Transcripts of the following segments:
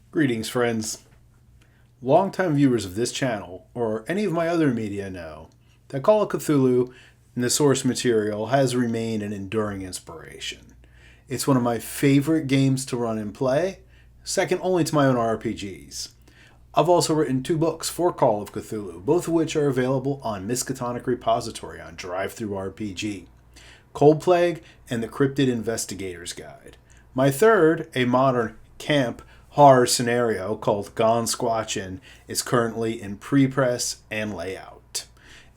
Greetings, friends. Longtime viewers of this channel, or any of my other media, know that Call of Cthulhu and the source material has remained an enduring inspiration. It's one of my favorite games to run and play, second only to my own RPGs. I've also written 2 books for Call of Cthulhu, both of which are available on Miskatonic Repository on DriveThruRPG, Cold Plague and the Cryptid Investigator's Guide. My third, a modern camp horror scenario called Gone Squatchin', is currently in pre-press and layout.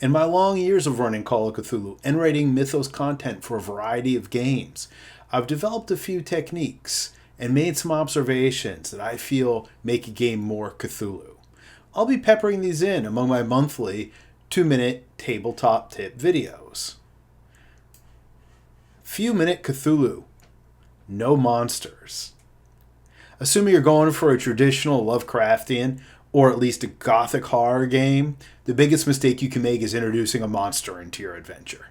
In my long years of running Call of Cthulhu and writing mythos content for a variety of games, I've developed a few techniques and made some observations that I feel make a game more Cthulhu. I'll be peppering these in among my monthly 2-minute tabletop tip videos. Few Minute Cthulhu. No monsters. Assuming you're going for a traditional Lovecraftian, or at least a gothic horror game, the biggest mistake you can make is introducing a monster into your adventure.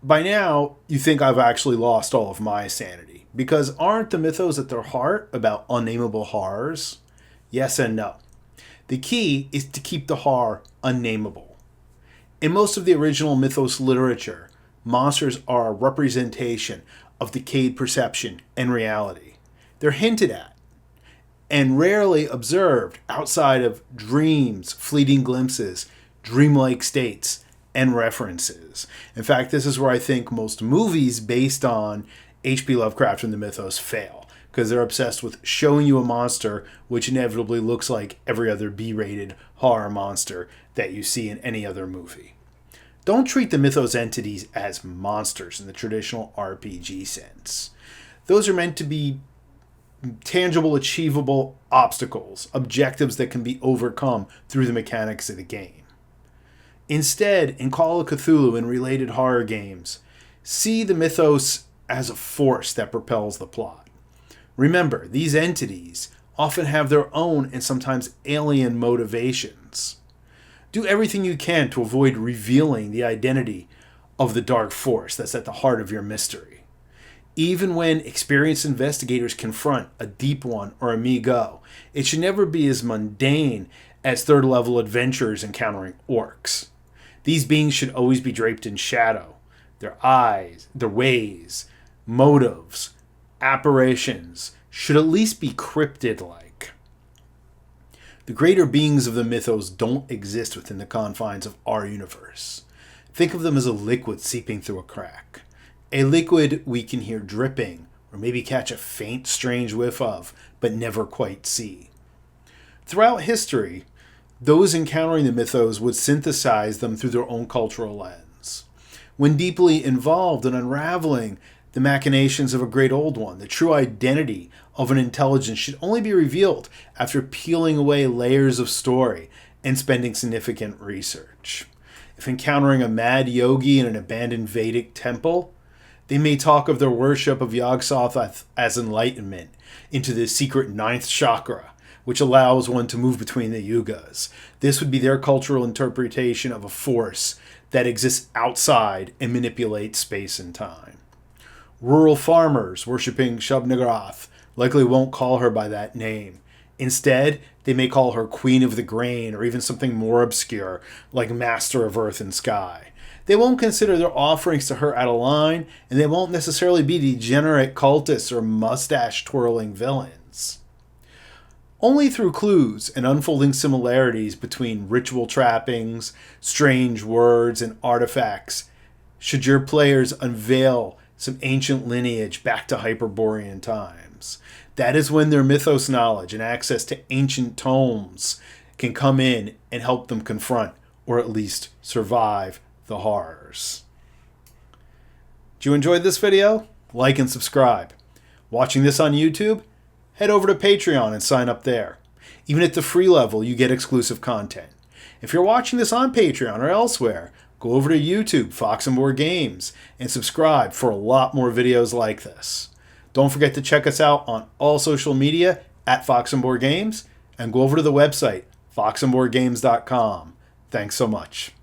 By now, you think I've actually lost all of my sanity, because aren't the mythos at their heart about unnameable horrors? Yes and no. The key is to keep the horror unnameable. In most of the original mythos literature, monsters are a representation of decayed perception and reality. They're hinted at and rarely observed outside of dreams, fleeting glimpses, dreamlike states, and references. In fact, this is where I think most movies based on H.P. Lovecraft and the mythos fail, because they're obsessed with showing you a monster which inevitably looks like every other B-rated horror monster that you see in any other movie. Don't treat the mythos entities as monsters in the traditional RPG sense. Those are meant to be tangible, achievable obstacles, objectives that can be overcome through the mechanics of the game. Instead, in Call of Cthulhu and related horror games, see the mythos as a force that propels the plot. Remember, these entities often have their own and sometimes alien motivations. Do everything you can to avoid revealing the identity of the dark force that's at the heart of your mystery. Even when experienced investigators confront a deep one or a me-go, it should never be as mundane as third-level adventurers encountering orcs. These beings should always be draped in shadow. Their eyes, their ways, motives, apparitions should at least be cryptid-like. The greater beings of the mythos don't exist within the confines of our universe. Think of them as a liquid seeping through a crack. A liquid we can hear dripping, or maybe catch a faint, strange whiff of, but never quite see. Throughout history, those encountering the mythos would synthesize them through their own cultural lens. When deeply involved in unraveling the machinations of a great old one, the true identity of an intelligence should only be revealed after peeling away layers of story and spending significant research. If encountering a mad yogi in an abandoned Vedic temple, they may talk of their worship of Yog-Sothoth as enlightenment into the secret 9th chakra, which allows one to move between the yugas. This would be their cultural interpretation of a force that exists outside and manipulates space and time. Rural farmers worshipping Shub-Niggurath likely won't call her by that name. Instead, they may call her Queen of the Grain, or even something more obscure like Master of Earth and Sky. They won't consider their offerings to her out of line, and they won't necessarily be degenerate cultists or mustache-twirling villains. Only through clues and unfolding similarities between ritual trappings, strange words, and artifacts should your players unveil some ancient lineage back to Hyperborean times. That is when their mythos knowledge and access to ancient tomes can come in and help them confront, or at least survive, the horrors. Did you enjoy this video? Like and subscribe. Watching this on YouTube? Head over to Patreon and sign up there. Even at the free level, you get exclusive content. If you're watching this on Patreon or elsewhere, go over to YouTube, Fox and Boar Games, and subscribe for a lot more videos like this. Don't forget to check us out on all social media at Fox and Boar Games, and go over to the website, foxandboargames.com. Thanks so much.